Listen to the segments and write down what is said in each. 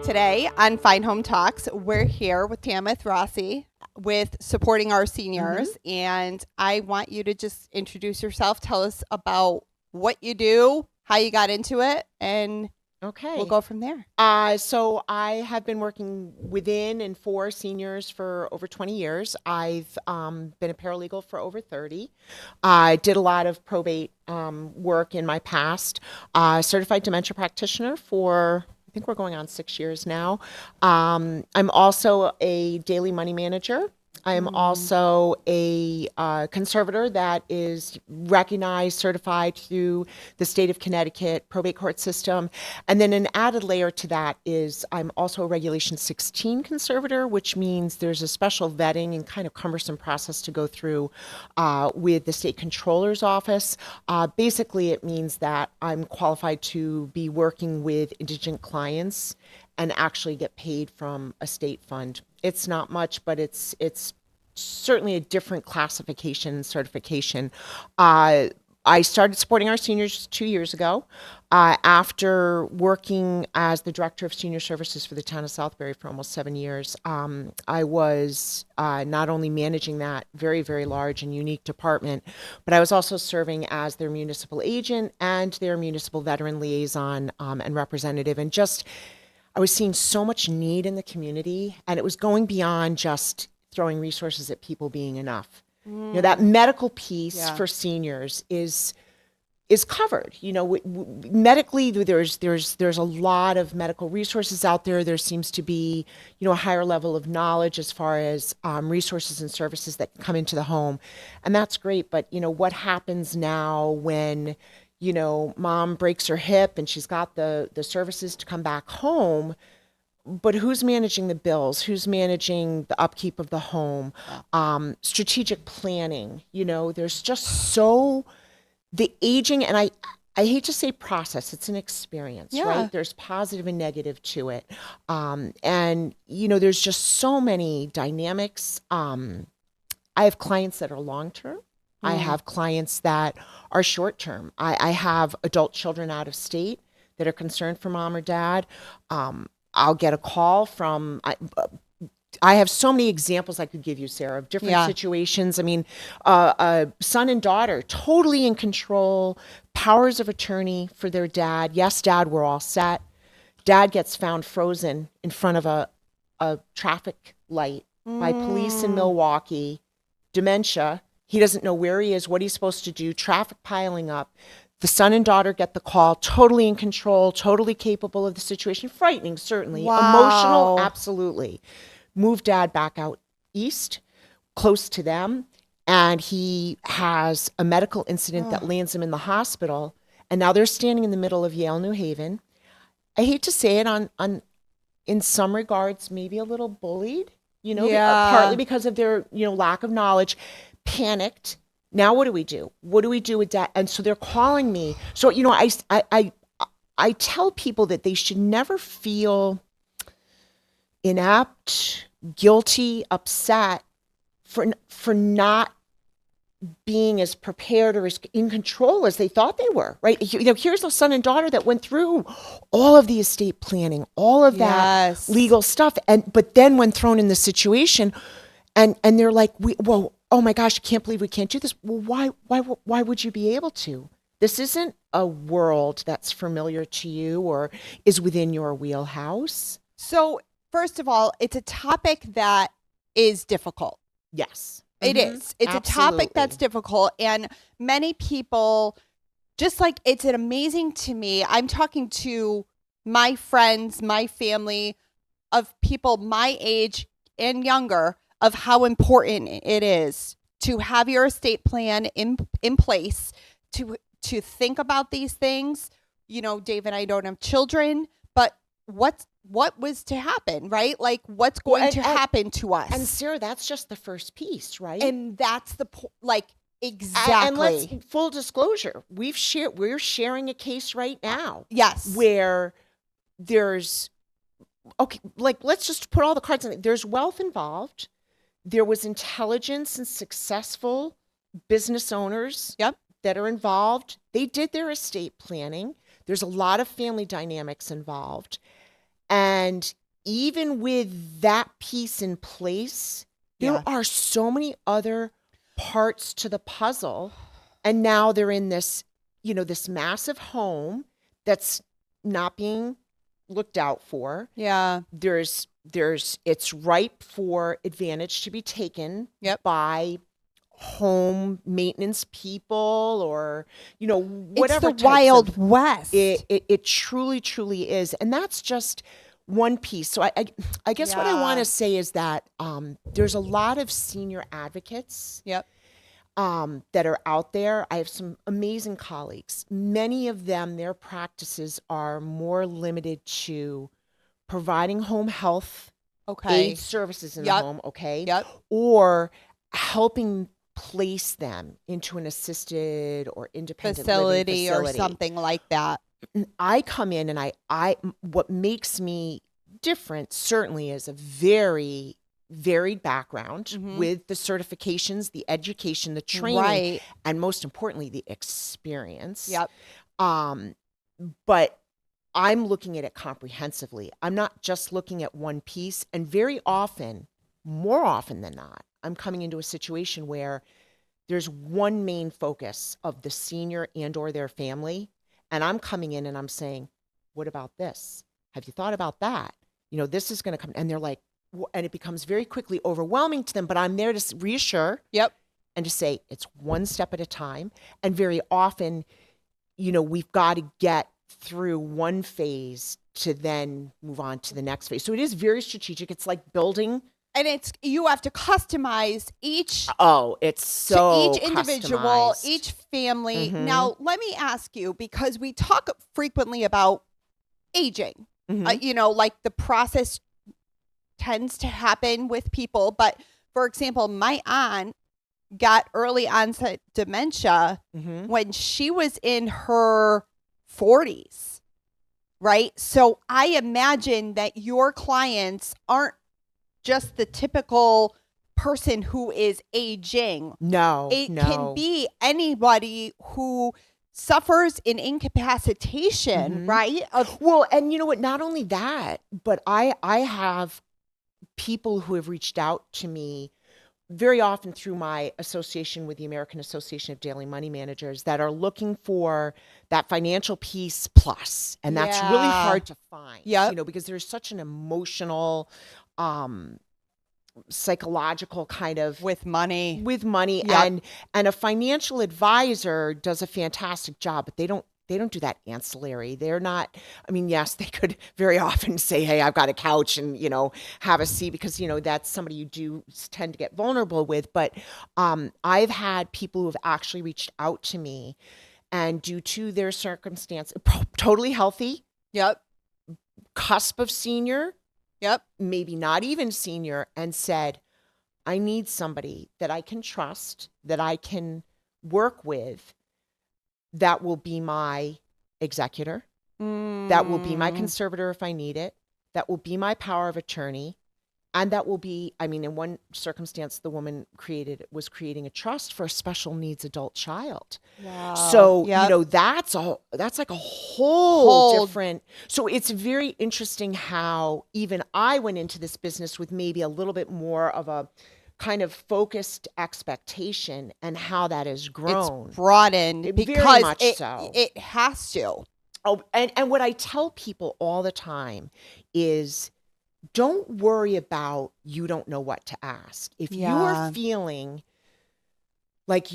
Today on Fine Home Talks, we're here with Tamath Rossi with supporting our seniors. And I want you to just introduce yourself. Tell us about what you do, how you got into it, and we'll go from there. So I have been working within and for seniors for over 20 years. I've been a paralegal for over 30. I did a lot of probate work in my past. Certified dementia practitioner for, I think we're going on 6 years now. I'm also a daily money manager. I am also a conservator that is recognized, certified through the state of Connecticut probate court system. And then an added layer to that is I'm also a Regulation 16 conservator, which means there's a special vetting and kind of cumbersome process to go through with the state controller's office. Basically, it means that I'm qualified to be working with indigent clients and actually get paid from a state fund. It's not much, but it's certainly a different classification and certification. I started supporting our seniors 2 years ago. After working as the director of senior services for the town of Southbury for almost 7 years, I was not only managing that very, very large and unique department, but I was also serving as their municipal agent and their municipal veteran liaison and representative. And I was seeing so much need in the community, and it was going beyond just throwing resources at people being enough. You know, that medical piece for seniors is covered. You know, medically, there's a lot of medical resources out there. There seems to be, a higher level of knowledge as far as resources and services that come into the home, and that's great. But what happens now when mom breaks her hip and she's got the services to come back home, but who's managing the bills? Who's managing the upkeep of the home? Strategic planning, there's just the aging, and I hate to say process, it's an experience, right? There's positive and negative to it. And there's just so many dynamics. I have clients that are long-term. I have clients that are short-term. I have adult children out of state that are concerned for mom or dad. I'll get a call from, I have so many examples I could give you, Sarah, of different situations. I mean, son and daughter, totally in control, powers of attorney for their dad. Yes, dad, we're all set. Dad gets found frozen in front of a traffic light by police in Milwaukee. Dementia. He doesn't know where he is, what he's supposed to do, traffic piling up. The son and daughter get the call, totally in control, totally capable of the situation. Frightening, certainly. Emotional, absolutely. Move dad back out east, close to them, and he has a medical incident that lands him in the hospital. And now they're standing in the middle of Yale, New Haven. I hate to say it, in some regards, maybe a little bullied, partly because of their, lack of knowledge, panicked. Now what do we do? What do we do with that? And so they're calling me. So, I tell people that they should never feel inept, guilty, upset for not being as prepared or as in control as they thought they were, right? Here's a son and daughter that went through all of the estate planning, all of that legal stuff. But then when thrown in the situation and they're like, oh my gosh, I can't believe we can't do this. Well, why would you be able to? This isn't a world that's familiar to you or is within your wheelhouse. So, first of all, it's a topic that is difficult. Yes. It is. It's absolutely a topic that's difficult. And many people, just like it's amazing to me, I'm talking to my friends, my family, of people my age and younger, of how important it is to have your estate plan in place, to think about these things. Dave and I don't have children, but what was to happen, right? Like what's going to happen to us? And Sarah, that's just the first piece, right? And that's the exactly. And let's full disclosure, we're sharing a case right now. Yes, where there's let's just put all the cards in. There's wealth involved. There was intelligence and successful business owners that are involved. They did their estate planning. There's a lot of family dynamics involved. And even with that piece in place, there are so many other parts to the puzzle. And now they're in this, this massive home that's not being looked out for. Yeah. It's ripe for advantage to be taken by home maintenance people, or whatever. It's the Wild West. It truly is, and that's just one piece. So I guess what I want to say is that there's a lot of senior advocates that are out there. I have some amazing colleagues. Many of them, their practices are more limited to providing home health aid services in the home, or helping place them into an assisted or independent facility living or something like that. I come in and I what makes me different certainly is a very varied background with the certifications, the education, the training, and most importantly, the experience. But I'm looking at it comprehensively. I'm not just looking at one piece. And very often, more often than not, I'm coming into a situation where there's one main focus of the senior and or their family. And I'm coming in and I'm saying, what about this? Have you thought about that? This is going to come. And they're like, and it becomes very quickly overwhelming to them. But I'm there to reassure and to say it's one step at a time. And very often, we've got to get through one phase to then move on to the next phase. So it is very strategic. It's like building. And you have to customize each. It's so to each individual, customized. each family. Now, let me ask you, because we talk frequently about aging. Like the process tends to happen with people. But for example, my aunt got early onset dementia when she was in her 40s, right? So I imagine that your clients aren't just the typical person who is aging. It can be anybody who suffers an incapacitation, right? Well, and you know what? Not only that, but I have people who have reached out to me very often through my association with the American Association of Daily Money Managers that are looking for that financial piece plus. And that's really hard to find, because there's such an emotional, psychological kind of with money and a financial advisor does a fantastic job, but they don't do that ancillary. They're not, yes, they could very often say, hey, I've got a couch and, have a seat because, that's somebody you do tend to get vulnerable with. But I've had people who have actually reached out to me and due to their circumstance, totally healthy. Cusp of senior. Maybe not even senior, and said, I need somebody that I can trust, that I can work with, that will be my executor, that will be my conservator if I need it, that will be my power of attorney, and that will be, in one circumstance, the woman was creating a trust for a special needs adult child. Wow. So, that's like a whole different. So it's very interesting how even I went into this business with maybe a little bit more of a kind of focused expectation, and how that has grown. It's broadened because it has to. Oh, and what I tell people all the time is, don't worry about you don't know what to ask. If you're feeling like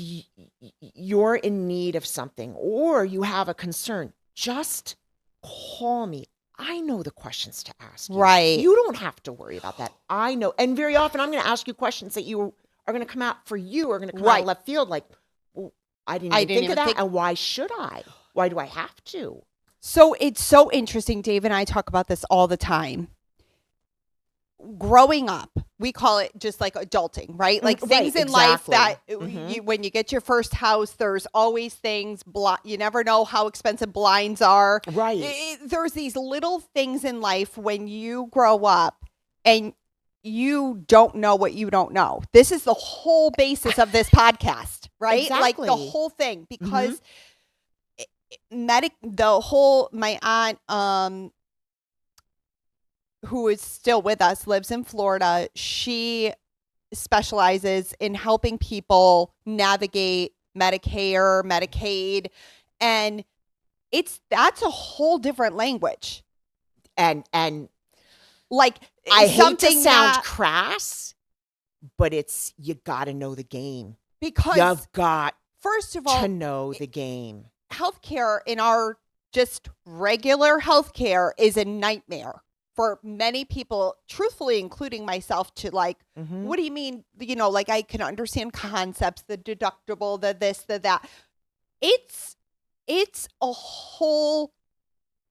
you're in need of something or you have a concern, just call me. I know the questions to ask you. Right. You don't have to worry about that. I know. And very often I'm going to ask you questions that you are going to come out for you, are going to come out of left field. Like, well, I didn't even think of that. And why should I? Why do I have to? So it's so interesting. Dave and I talk about this all the time. Growing up, we call it just like adulting, right? Like things in life that when you get your first house, there's always things, you never know how expensive blinds are. Right. There's these little things in life when you grow up and you don't know what you don't know. This is the whole basis of this podcast, right? Exactly. Like the whole thing, because my aunt, who is still with us, lives in Florida. She specializes in helping people navigate Medicare, Medicaid, and that's a whole different language. And like, I hate to something sound that, crass, but you got to know the game. because You've got first of all to know the game. Healthcare in our just regular healthcare is a nightmare for many people, truthfully, including myself, to like, what do you mean? You know, like, I can understand concepts, the deductible, the this, the that. It's a whole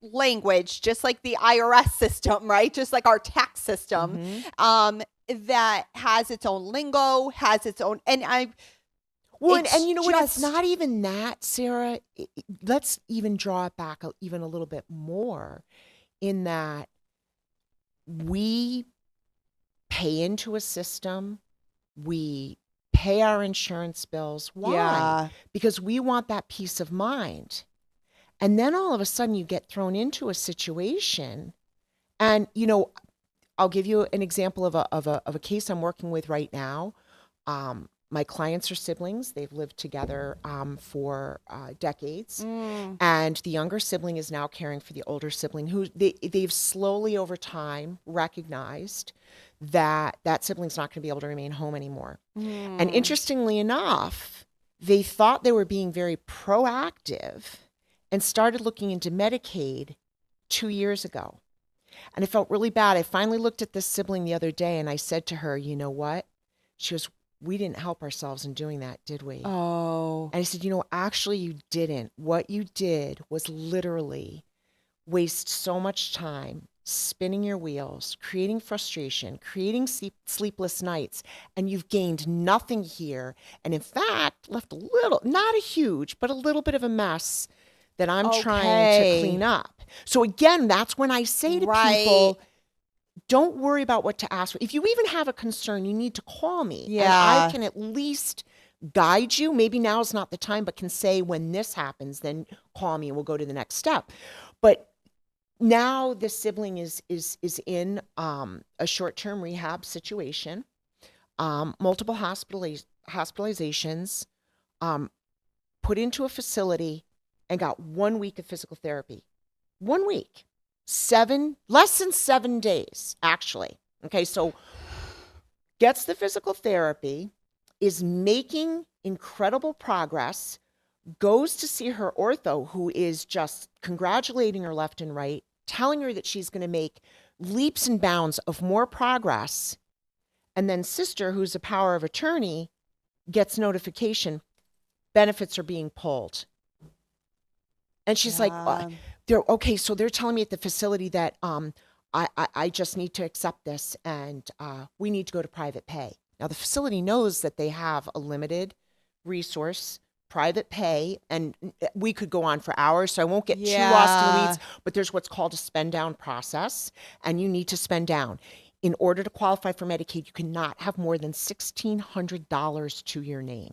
language, just like the IRS system, right? Just like our tax system, that has its own lingo, has its own, and and you know what? It's not even that, Sarah. Let's even draw it back even a little bit more, in that we pay into a system, we pay our insurance bills. Why? Yeah. Because we want that peace of mind. And then all of a sudden you get thrown into a situation, and, you know, I'll give you an example of a case I'm working with right now. My clients are siblings. They've lived together for decades. And the younger sibling is now caring for the older sibling, who they've slowly over time recognized that sibling's not going to be able to remain home anymore. And interestingly enough, they thought they were being very proactive and started looking into Medicaid 2 years ago. And I felt really bad. I finally looked at this sibling the other day and I said to her, you know what? She goes, we didn't help ourselves in doing that, did we? Oh. And I said, you know, actually you didn't. What you did was literally waste so much time spinning your wheels, creating frustration, creating sleepless nights, and you've gained nothing here. And in fact, left a little, not a huge, but a little bit of a mess that I'm trying to clean up. So again, that's when I say to people, don't worry about what to ask for. If you even have a concern, you need to call me. Yeah. And I can at least guide you. Maybe now is not the time, but can say, when this happens, then call me and we'll go to the next step. But now the sibling is in a short-term rehab situation, multiple hospitalizations, put into a facility, and got 1 week of physical therapy. 1 week. Less than 7 days, actually. Okay, so gets the physical therapy, is making incredible progress, goes to see her ortho, who is just congratulating her left and right, telling her that she's going to make leaps and bounds of more progress. And then sister, who's a power of attorney, gets notification, benefits are being pulled. And she's like, so they're telling me at the facility that I just need to accept this, and we need to go to private pay. Now, the facility knows that they have a limited resource, private pay, and we could go on for hours, so I won't get too lost in the weeds, but there's what's called a spend down process, and you need to spend down. In order to qualify for Medicaid, you cannot have more than $1,600 to your name.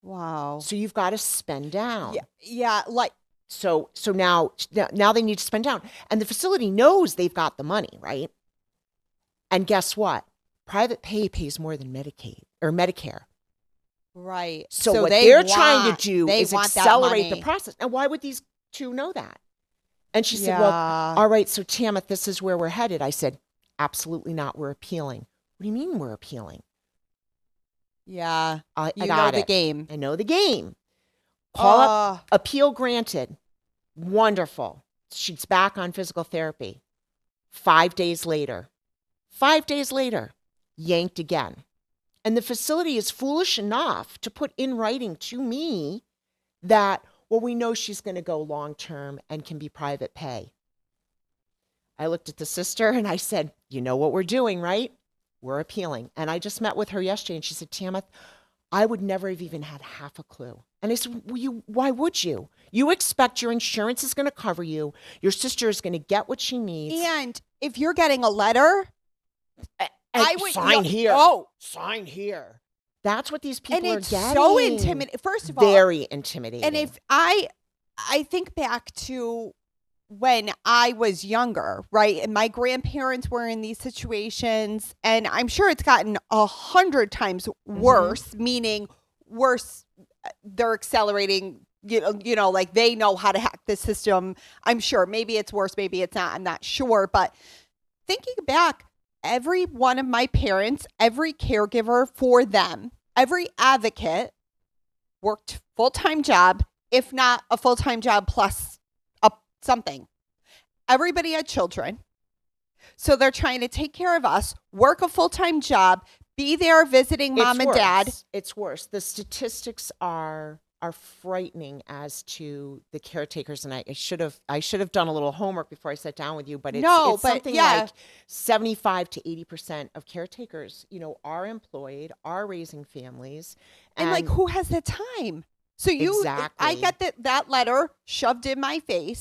Wow. So you've got to spend down. Yeah, like, So now they need to spend down. And the facility knows they've got the money, right? And guess what? Private pay pays more than Medicaid or Medicare. Right. So what they're trying to do is accelerate the process. And why would these two know that? And she said, well, all right, so Tamath, this is where we're headed. I said, absolutely not. We're appealing. What do you mean we're appealing? Yeah. I know got the it. game. I know the game. Call up, appeal granted. Wonderful. She's back on physical therapy. 5 days later, yanked again. And the facility is foolish enough to put in writing to me that, well, we know she's going to go long-term and can be private pay. I looked at the sister and I said, you know what we're doing, right? We're appealing. And I just met with her yesterday and she said, Tamath, I would never have even had half a clue. And I said, well, why would you? You expect your insurance is going to cover you. Your sister is going to get what she needs. And if you're getting a letter, I would sign here. Sign here. That's what these people are getting. And it's so intimidating. First of all, very intimidating. And if I think back to when I was younger, right? And my grandparents were in these situations, and I'm sure it's gotten 100 times worse, meaning worse, they're accelerating, like they know how to hack the system. I'm sure maybe it's worse, maybe it's not, I'm not sure. But thinking back, every one of my parents, every caregiver for them, every advocate worked full-time job, if not a full-time job plus something. Everybody had children. So they're trying to take care of us, work a full-time job, be there visiting mom and dad. It's worse. The statistics are frightening as to the caretakers, and I should have done a little homework before I sat down with you, but it's something like 75 to 80% of caretakers, are employed, are raising families, and like who has the time? So I get that letter shoved in my face.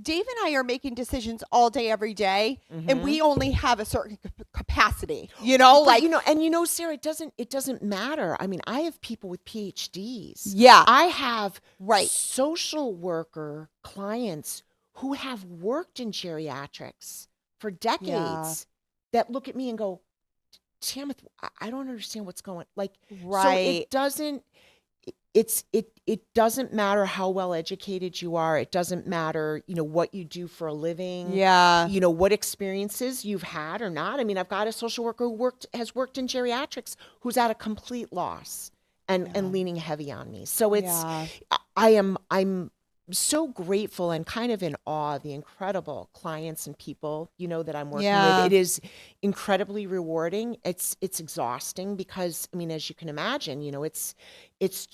Dave and I are making decisions all day, every day, and we only have a certain capacity, Sarah, it doesn't matter. I mean, I have people with PhDs. Yeah. I have social worker clients who have worked in geriatrics for decades that look at me and go, Tamath, I don't understand what's going on. So it doesn't matter how well educated you are. It doesn't matter, what you do for a living. Yeah. What experiences you've had or not. I mean, I've got a social worker who has worked in geriatrics who's at a complete loss and leaning heavy on me. So I'm so grateful and kind of in awe of the incredible clients and people, that I'm working with. It is incredibly rewarding. It's exhausting because, I mean, as you can imagine, it's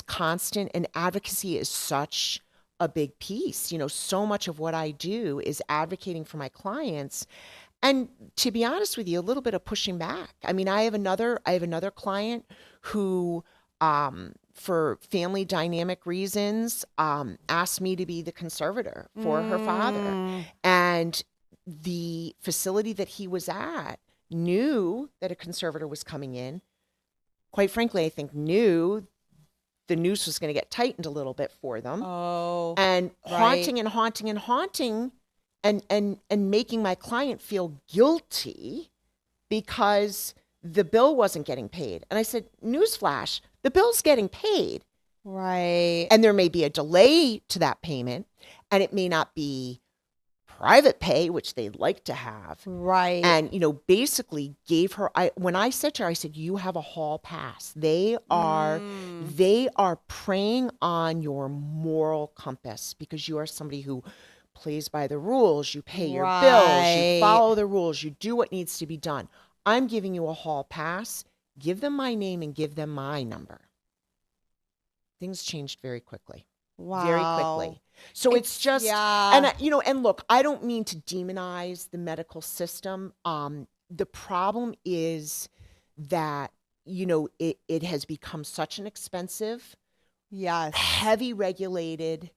constant, and advocacy is such a big piece. So much of what I do is advocating for my clients. And to be honest with you, a little bit of pushing back. I mean, I have another client who, for family dynamic reasons, asked me to be the conservator for her father. And the facility that he was at knew that a conservator was coming in. Quite frankly, I think knew the noose was going to get tightened a little bit for them. Oh, and haunting and haunting and haunting and making my client feel guilty because the bill wasn't getting paid. And I said, newsflash, the bill's getting paid. Right. And there may be a delay to that payment, and it may not be private pay, which they'd like to have. Right. And, basically gave her, when I said to her, I said, you have a hall pass. They are preying on your moral compass because you are somebody who plays by the rules. You pay your bills, you follow the rules, you do what needs to be done. I'm giving you a hall pass. Give them my name and give them my number. Things changed very quickly. Wow. Very quickly. So it's just, and look, I don't mean to demonize the medical system. The problem is that, it has become such an expensive, heavy regulated,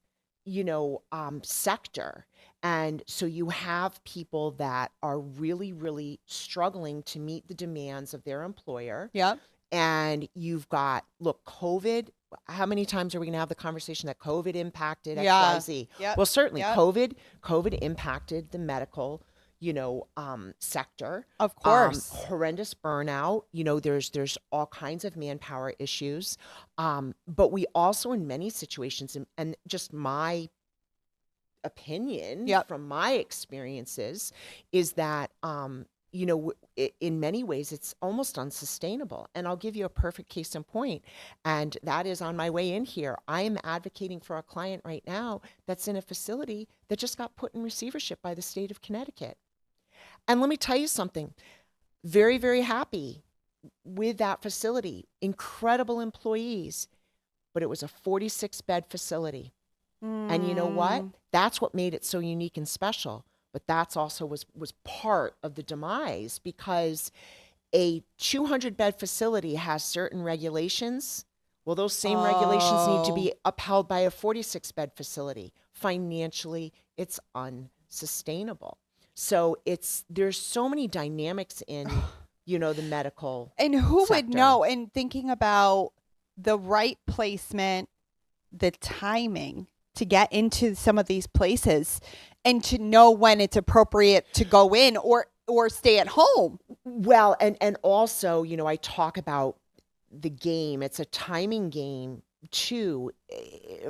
sector. And so you have people that are really, really struggling to meet the demands of their employer. Yep. And you've got, look, COVID. How many times are we going to have the conversation that COVID impacted XYZ? Yep. Well, certainly COVID impacted the medical, sector. Of course. Horrendous burnout. There's all kinds of manpower issues. But we also, in many situations, and just my opinion from my experiences, is that, in many ways, it's almost unsustainable. And I'll give you a perfect case in point. And that is on my way in here. I am advocating for a client right now that's in a facility that just got put in receivership by the state of Connecticut. And let me tell you something. Very, very happy with that facility. Incredible employees. But it was a 46-bed facility. And you know what? That's what made it so unique and special. But that's also was part of the demise, because a 200-bed facility has certain regulations. Well, those same regulations need to be upheld by a 46-bed facility. Financially, it's unsustainable. So there's so many dynamics in, the medical And who sector. would know? And thinking about the right placement, the timing, to get into some of these places and to know when it's appropriate to go in or stay at home. Well, and also, you know, I talk about the game. It's a timing game too,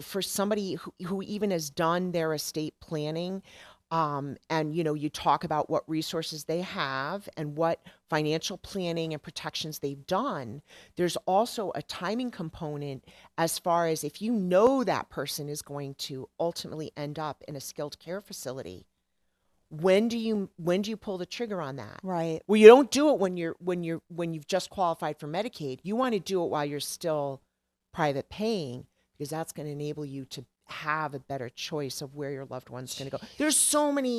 for somebody who even has done their estate planning. And, you know, you talk about what resources they have and what financial planning and protections they've done. There's also a timing component as far as if you know that person is going to ultimately end up in a skilled care facility. When do you pull the trigger on that? Right. Well, you don't do it when you've just qualified for Medicaid. You want to do it while you're still private paying, because that's going to enable you to have a better choice of where your loved one's going to go. There's so many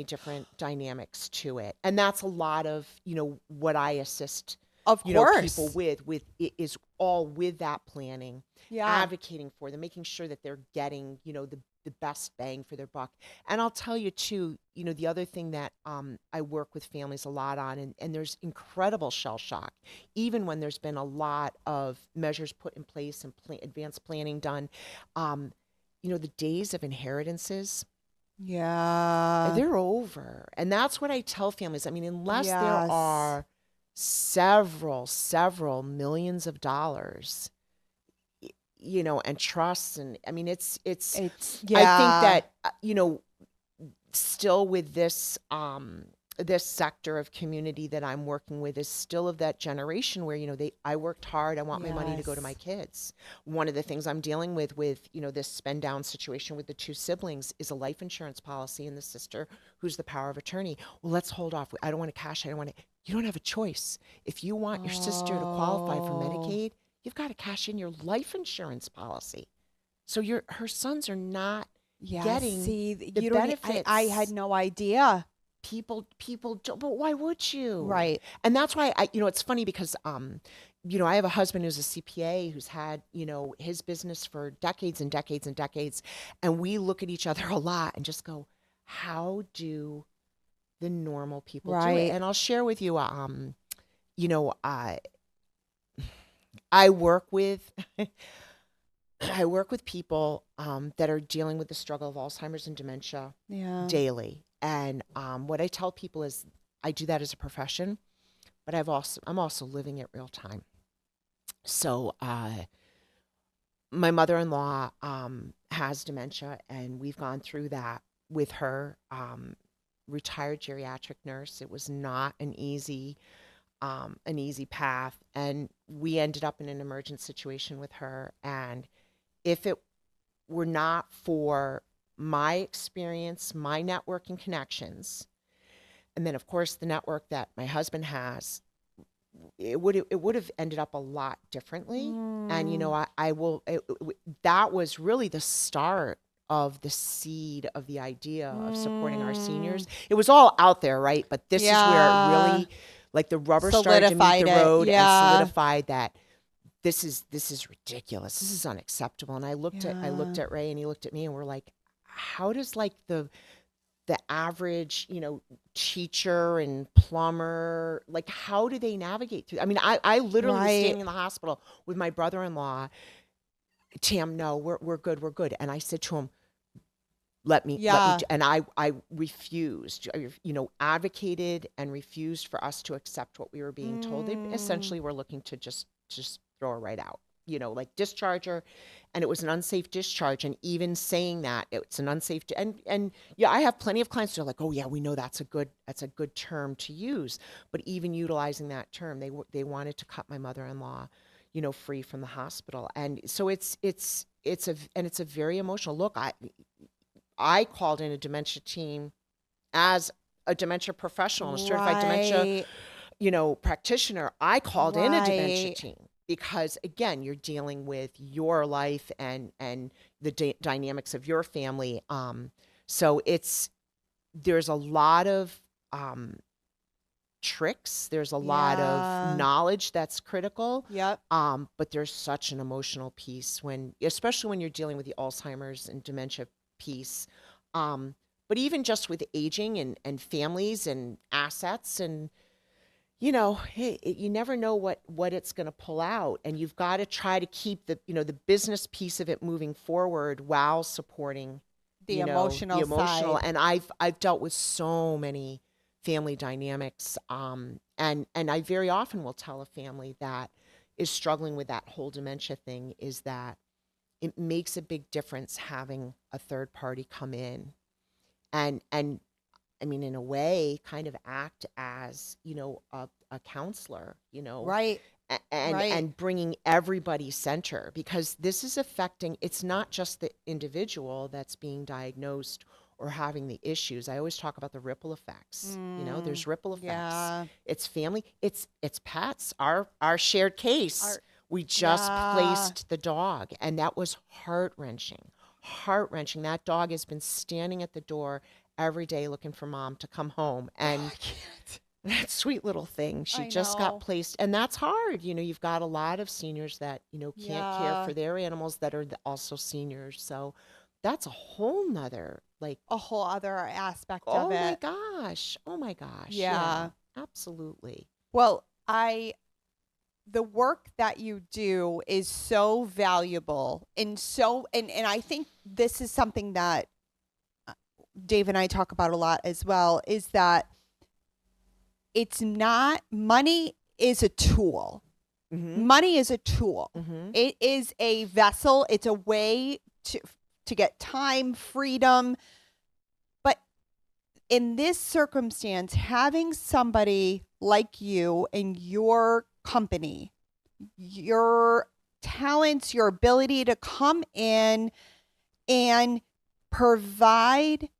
different dynamics to it. And that's a lot of, you know, what I assist people with it is all with that planning, advocating for them, making sure that they're getting, you know, the best bang for their buck. And I'll tell you too, you know, the other thing that I work with families a lot on, and there's incredible shell shock, even when there's been a lot of measures put in place and advanced planning done. You know, the days of inheritances, they're over. And that's what I tell families. I mean, unless there are several millions of dollars, you know, and trusts, and I mean, it's I think that, you know, still with this this sector of community that I'm working with is still of that generation where, you know, I worked hard, I want my money to go to my kids. One of the things I'm dealing with, you know, this spend down situation with the two siblings is a life insurance policy and the sister who's the power of attorney. Well, let's hold off. I don't want to cash. You don't have a choice. If you want your sister to qualify for Medicaid, you've got to cash in your life insurance policy. So her sons are not getting the benefits. I had no idea. People don't, but why would you? Right. And that's why you know, it's funny because, you know, I have a husband who's a CPA who's had, you know, his business for decades and decades and decades. And we look at each other a lot and just go, how do the normal people do it? And I'll share with you, you know, I work with people that are dealing with the struggle of Alzheimer's and dementia daily. And what I tell people is I do that as a profession, but I'm also living it real time. So my mother-in-law has dementia, and we've gone through that with her. Retired geriatric nurse. It was not an easy path, and we ended up in an emergent situation with her. And if it were not for my experience, my network and connections, and then of course the network that my husband has, it would have ended up a lot differently. And you know, that was really the start of the seed of the idea of supporting our seniors. It was all out there, right? But this is where it really, like, the rubber started to meet the road and solidified that this is ridiculous. This is unacceptable. And I looked at Ray, and he looked at me, and we're like, how does, like, the average, you know, teacher and plumber, like, how do they navigate through? I mean, I literally was standing in the hospital with my brother-in-law. Tam, no, we're good. And I said to him, let me, and I refused, you know, advocated and refused for us to accept what we were being told. They essentially were looking to just throw her right out, you know, like discharge her. And it was an unsafe discharge. And even saying that it's an unsafe, and yeah, I have plenty of clients who are like, oh yeah, we know that's a good term to use. But even utilizing that term, they wanted to cut my mother-in-law, you know, free from the hospital. And so it's a very emotional look. I called in a dementia team as a dementia professional, a certified dementia, you know, practitioner. I called in a dementia team because, again, you're dealing with your life and the dynamics of your family. So there's a lot of tricks. There's a lot of knowledge that's critical. Yep. But there's such an emotional piece especially when you're dealing with the Alzheimer's and dementia piece. But even just with aging and families and assets, and hey, you never know what it's going to pull out, and you've got to try to keep the business piece of it moving forward while supporting The the emotional emotional. side. And I've dealt with so many family dynamics, and I very often will tell a family that is struggling with that whole dementia thing, is that it makes a big difference having a third party come in and I mean, in a way, kind of act as, a counselor, Right. Right. and bringing everybody center, because this is affecting, it's not just the individual that's being diagnosed or having the issues. I always talk about the ripple effects. There's ripple effects. Yeah. It's family, it's pets. Our shared case. We just placed the dog, and that was heart-wrenching. Heart-wrenching. That dog has been standing at the door every day looking for mom to come home. And that sweet little thing, she just got placed. And that's hard. You've got a lot of seniors that, can't care for their animals that are also seniors. So that's a whole nother, a whole other aspect of it. Oh my gosh. Yeah. Absolutely. Well, the work that you do is so valuable, and I think this is something that Dave and I talk about a lot as well, is that it's not, money is a tool. Mm-hmm. Money is a tool. Mm-hmm. It is a vessel. It's a way to get time, freedom. But in this circumstance, having somebody like you in your company, your talents, your ability to come in and provide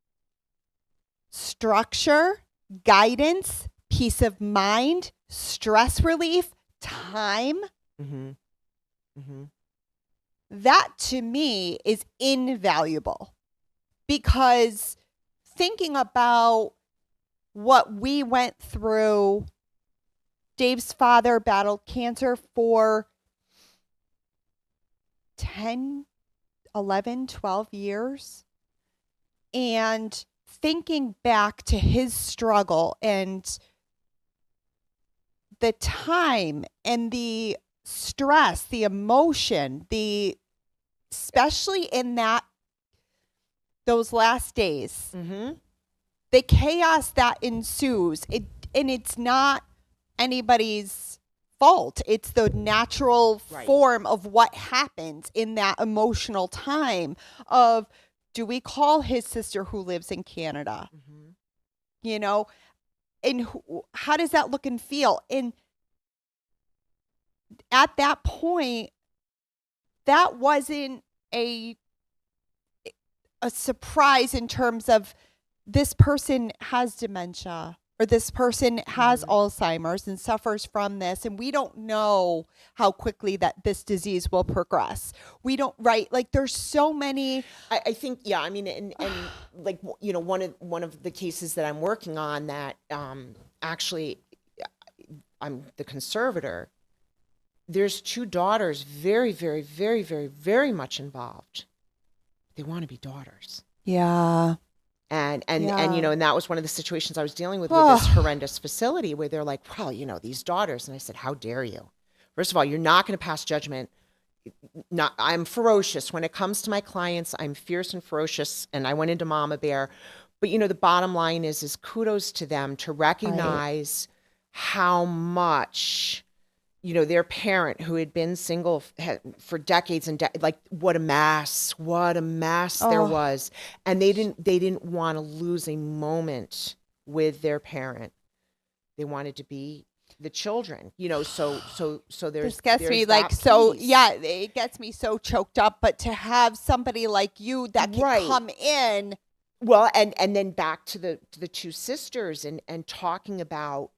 structure, guidance, peace of mind, stress relief, time. Mm-hmm. Mm-hmm. That to me is invaluable, because thinking about what we went through, Dave's father battled cancer for 10, 11, 12 years. And thinking back to his struggle and the time and the stress, the emotion, especially in those last days, Mm-hmm. the chaos that ensues, and it's not anybody's fault. It's the natural form of what happens in that emotional time of, do we call his sister who lives in Canada? Mm-hmm. And how does that look and feel? And at that point, that wasn't a surprise in terms of, this person has dementia, or this person has Alzheimer's and suffers from this, and we don't know how quickly that this disease will progress. We don't, right? Like, there's so many. I think, yeah, I mean, and like, one of the cases that I'm working on that, actually, I'm the conservator. There's two daughters, very, very, very, very, very much involved. They want to be daughters. Yeah. And that was one of the situations I was dealing with this horrendous facility, where they're like, well, these daughters. And I said, how dare you? First of all, you're not going to pass judgment. I'm ferocious. When it comes to my clients, I'm fierce and ferocious. And I went into Mama Bear. But, the bottom line is kudos to them to recognize how much, their parent, who had been single for decades and like, what a mess there was. And they didn't want to lose a moment with their parent. They wanted to be the children, so this gets me like, so yeah, it gets me so choked up. But to have somebody like you that can come in. Well, and then back to the two sisters and talking about,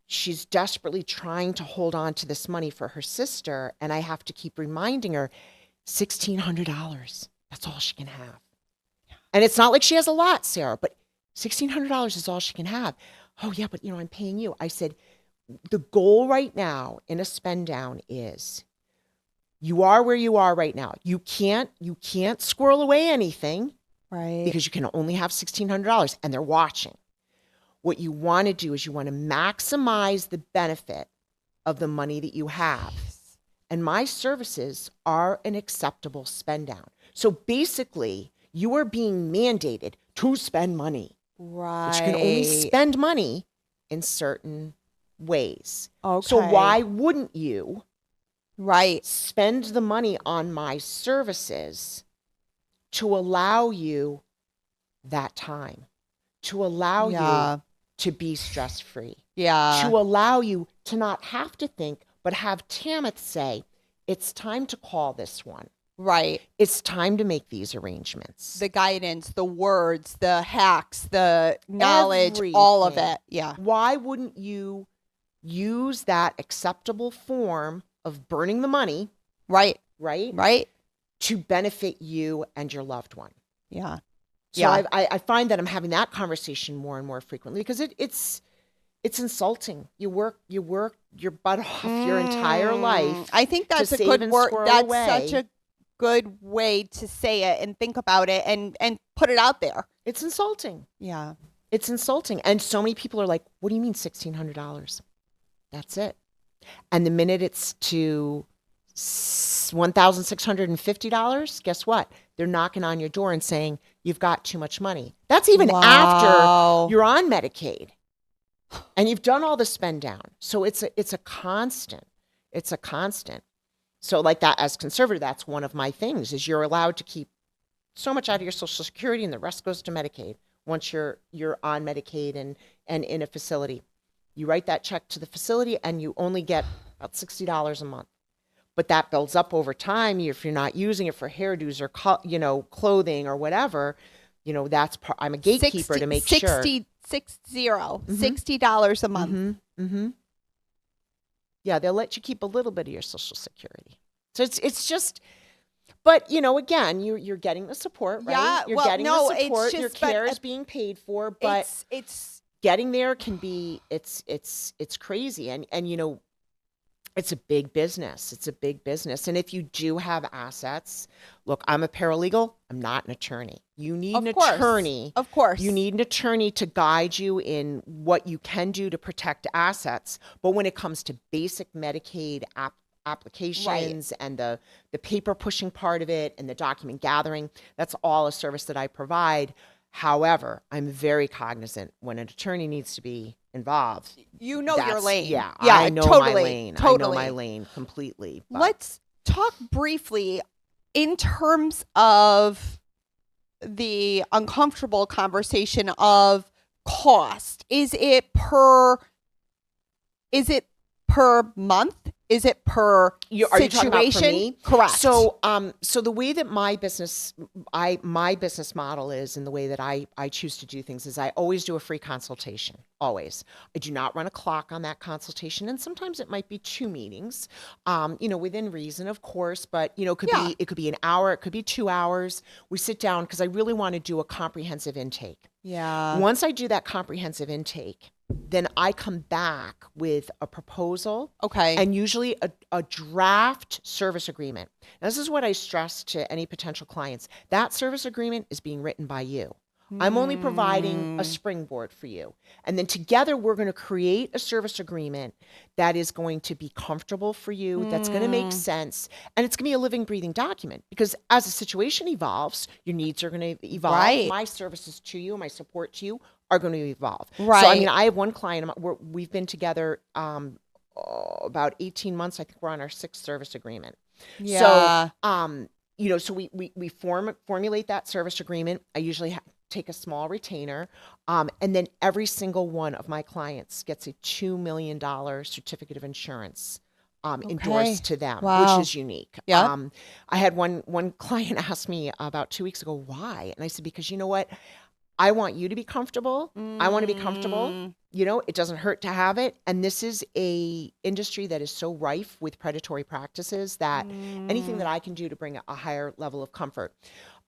she's desperately trying to hold on to this money for her sister. And I have to keep reminding her, $1,600. That's all she can have. And it's not like she has a lot, Sarah, but $1,600 is all she can have. Oh yeah, but I'm paying you. I said, the goal right now in a spend down is, you are where you are right now. You can't squirrel away anything. Right. Because you can only have $1,600, and they're watching. What you want to do is you want to maximize the benefit of the money that you have. And my services are an acceptable spend down. So basically, you are being mandated to spend money. Right. But you can only spend money in certain ways. Okay. So why wouldn't you right spend the money on my services to allow you that time, to allow you to be stress-free, to allow you to not have to think, but have Tamath say, it's time to call this one. Right. It's time to make these arrangements. The guidance, the words, the hacks, the knowledge, all of it. Yeah. Why wouldn't you use that acceptable form of burning the money? Right. Right. Right. To benefit you and your loved one. Yeah. So I find that I'm having that conversation more and more frequently because it's insulting. You work your butt off your entire life. I think that's a good word. That's such a good way to say it and think about it and put it out there. It's insulting. Yeah. It's insulting. And so many people are like, what do you mean $1,600? That's it. And the minute it's to $1,650, guess what? They're knocking on your door and saying, you've got too much money. That's even after you're on Medicaid and you've done all the spend down. So it's a constant. It's a constant. So like that, as conservator, that's one of my things is you're allowed to keep so much out of your Social Security and the rest goes to Medicaid once you're on Medicaid and in a facility. You write that check to the facility and you only get about $60 a month. But that builds up over time. If you're not using it for hairdos or clothing or whatever, that's I'm a gatekeeper to make sure. $60 a month. Mm-hmm. Mm-hmm. Yeah, they'll let you keep a little bit of your Social Security. So it's just, but again, you're getting the support, right? Yeah, you're getting the support. Just, your care is being paid for, but it's getting there can be it's crazy, and it's a big business. It's a big business. And if you do have assets, look, I'm a paralegal. I'm not an attorney. You need an attorney. Of course. You need an attorney to guide you in what you can do to protect assets. But when it comes to basic Medicaid applications and the paper pushing part of it and the document gathering, that's all a service that I provide. However, I'm very cognizant when an attorney needs to be involved. Your lane. Yeah, I know totally, my lane. Totally. I know my lane completely. But. Let's talk briefly in terms of the uncomfortable conversation of cost. Is it per month? Is it per situation? Are you talking about for me? Correct. So the way that my business model is, and the way that I choose to do things is I always do a free consultation. Always. I do not run a clock on that consultation, and sometimes it might be 2 meetings, within reason, of course. But it could be an hour, it could be 2 hours. We sit down because I really want to do a comprehensive intake. Yeah. Once I do that comprehensive intake, then I come back with a proposal. Okay. And usually a draft service agreement. Now, this is what I stress to any potential clients. That service agreement is being written by you. I'm only providing a springboard for you. And then together we're going to create a service agreement that is going to be comfortable for you, that's going to make sense, and it's going to be a living, breathing document. Because as the situation evolves, your needs are going to evolve. Right. My services to you, my support to you are going to evolve. Right. So, I have one client, we've been together about 18 months. I think we're on our 6th service agreement. Yeah. So, so we formulate that service agreement. I usually take a small retainer, and then every single one of my clients gets a $2 million certificate of insurance endorsed to them, which is unique. Yeah. I had one client ask me about 2 weeks ago, why? And I said, because you know what? I want you to be comfortable. I want to be comfortable. It doesn't hurt to have it. And this is a industry that is so rife with predatory practices that anything that I can do to bring a higher level of comfort.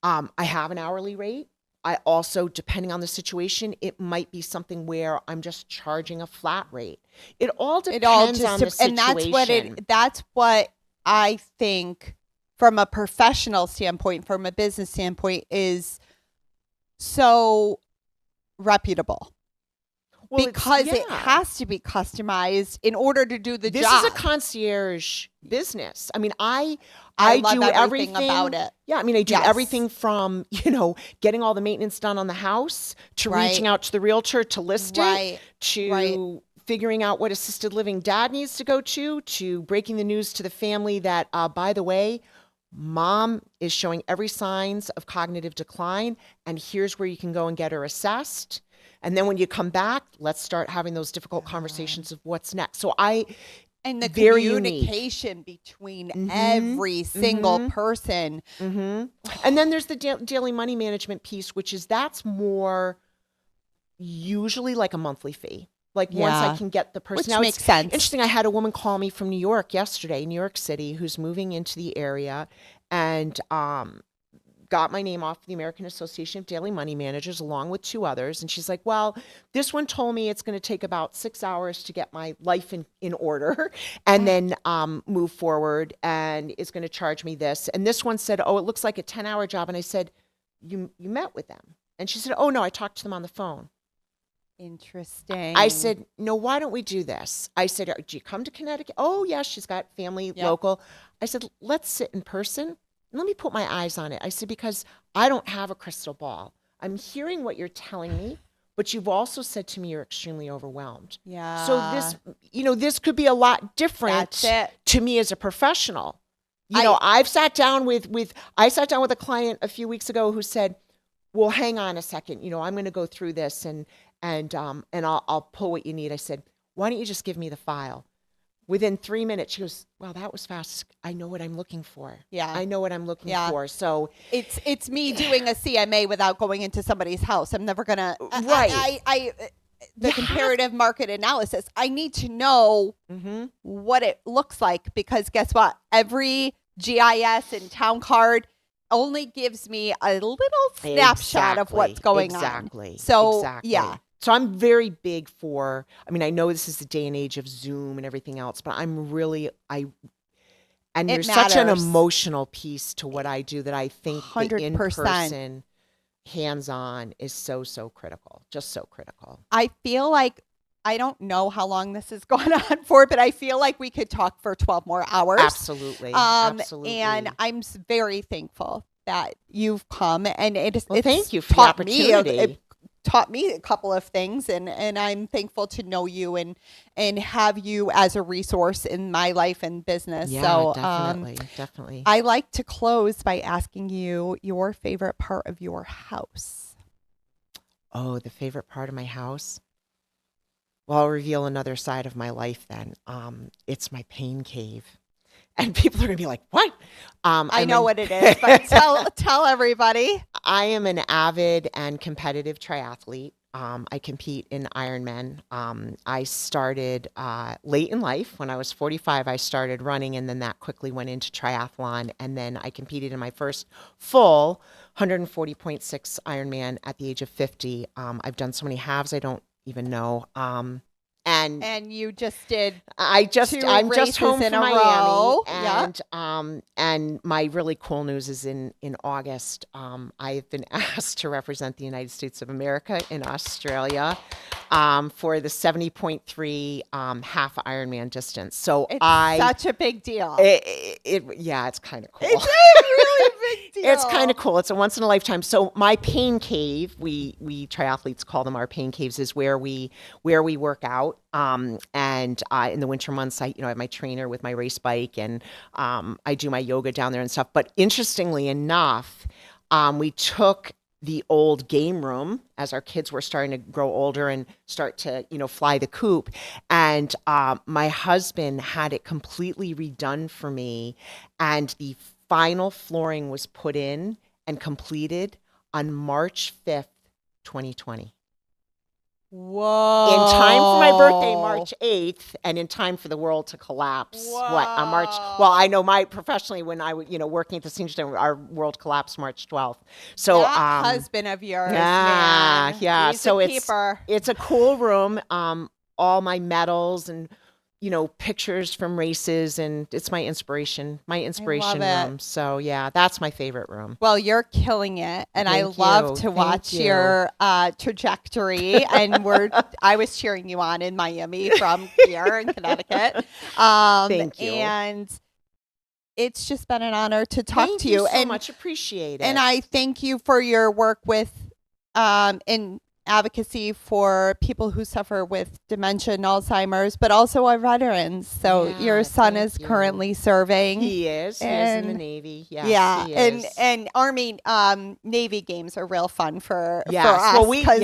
I have an hourly rate. I also, depending on the situation, it might be something where I'm just charging a flat rate. It all depends on the situation. And that's what I think from a professional standpoint, from a business standpoint, is so reputable. because it has to be customized in order to do the job. This is a concierge business. I mean, I love do everything about it. Yeah, I mean, I do everything from, getting all the maintenance done on the house to reaching out to the realtor to list it, to figuring out what assisted living dad needs to go to breaking the news to the family that, by the way, mom is showing every signs of cognitive decline, and here's where you can go and get her assessed. And then when you come back, let's start having those difficult conversations of what's next. So and the communication between every single person. And then there's the daily money management piece, that's more usually like a monthly fee. Like once I can get the person. Which makes sense. Interesting. I had a woman call me from New York yesterday, New York City, who's moving into the area, and got my name off the American Association of Daily Money Managers along with 2 others. And she's like, well, this one told me it's going to take about 6 hours to get my life in order and then move forward, and is going to charge me this. And this one said, oh, it looks like a 10-hour job. And I said, you met with them? And she said, oh, no, I talked to them on the phone. Interesting. I said, no, why don't we do this? I said, do you come to Connecticut? Oh, yeah, she's got family local. I said, let's sit in person. Let me put my eyes on it. I said, because I don't have a crystal ball. I'm hearing what you're telling me, but you've also said to me you're extremely overwhelmed. Yeah. So this could be a lot different to me as a professional. I sat down with a client a few weeks ago who said, well, hang on a second. I'm going to go through this and I'll pull what you need. I said, why don't you just give me the file? Within 3 minutes, she goes, wow, that was fast. I know what I'm looking for. Yeah. I know what I'm looking for. So it's me doing a CMA without going into somebody's house. I'm never going to. Right. The comparative market analysis. I need to know what it looks like, because guess what? Every GIS and town card only gives me a little snapshot of what's going on. So, yeah. So I'm very big for, I know this is the day and age of Zoom and everything else, but there's such an emotional piece to what I do that I think 100%. The in-person, hands-on is so, so critical, just so critical. I feel like, I don't know how long this has gone on for, but I feel like we could talk for 12 more hours. Absolutely. Absolutely. And I'm very thankful that you've come, and thank you for the opportunity. It taught me a couple of things, and I'm thankful to know you and have you as a resource in my life and business. Yeah, so definitely. I like to close by asking you your favorite part of your house. Oh, the favorite part of my house? Well, I'll reveal another side of my life then. It's my pain cave. And people are going to be like, what? I know what it is, but tell everybody. I am an avid and competitive triathlete. I compete in Ironman. I started late in life. When I was 45, I started running, and then that quickly went into triathlon. And then I competed in my first full 140.6 Ironman at the age of 50. I've done so many halves, I don't even know. And you just did. I'm just home from Miami, and my really cool news is in August. I've been asked to represent the United States of America in Australia for the 70.3 half Ironman distance. So it's such a big deal. It's kind of cool. It's a really big deal. It's kind of cool. It's a once in a lifetime. So my pain cave, we triathletes call them our pain caves, is where we work out. And in the winter months, I have my trainer with my race bike, and I do my yoga down there and stuff. But interestingly enough, we took the old game room as our kids were starting to grow older and start to, fly the coop. And my husband had it completely redone for me. And the final flooring was put in and completed on March 5th, 2020. Whoa. In time for my birthday, March 8th, and in time for the world to collapse. Whoa. What, on March? Well, I know professionally when I was, working at the senior center, our world collapsed March 12th. So, that husband of yours, yeah. He's so a keeper. It's a cool room. All my medals and pictures from races, and it's my inspiration room. it. So yeah, that's my favorite room. Well, you're killing it, and I Thank love you. to Thank watch you. your trajectory. And I was cheering you on in Miami from here in Connecticut. Thank you. And it's just been an honor to talk to you. Thank you so and much. Appreciate it. And I thank you for your work with in advocacy for people who suffer with dementia and Alzheimer's, but also our veterans. So Yeah, your son thank is you. currently serving. He is in the And- Navy. Yes, yeah, he is. and Army Navy games are real fun for us. Well, we 'cause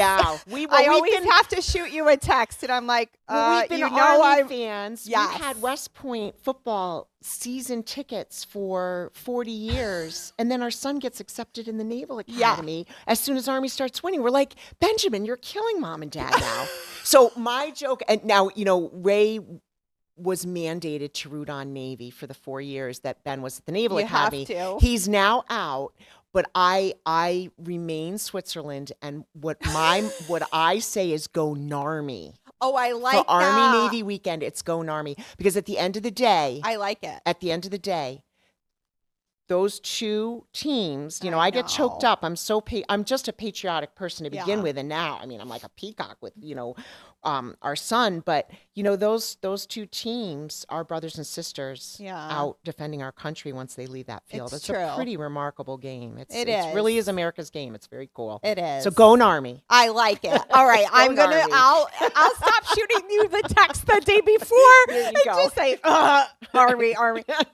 we've I always been, have to shoot you a text, and I'm like, we've been you know, Army I'm fans. Yes. We've had West Point football season tickets for 40 years, and then our son gets accepted in the Naval Academy as soon as Army starts winning. We're like, Benjamin, you're killing mom and dad now. So my joke, and now Ray was mandated to root on Navy for the 4 years that Ben was at the Naval You have Academy. to. He's now out, but I remain Switzerland, and what I say is go Narmy. Oh, I like For that. Army Navy weekend, it's go Narmy, because at the end of the day, I like it. those two teams, I I get choked know. up. I'm just a patriotic person to begin Yeah. with, and now, I'm like a peacock with, our son. But those two teams are brothers and sisters out defending our country once they leave that field. It's A true. pretty remarkable game. It It really is. is America's game. It's very cool. It is. So go Narmy. I like it. All right, Go Narmy. I'll stop shooting you the text the day before There you and go. just say, Army.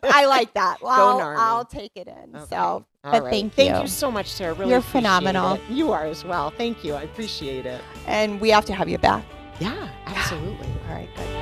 I like that. Well, Narmy. I'll take it in. Okay. So, All but right. thank Thank you. you so much, Sarah. Really You're appreciate phenomenal. it. You are as well. Thank you. I appreciate it. And we have to have you back. Yeah, absolutely. All right, good.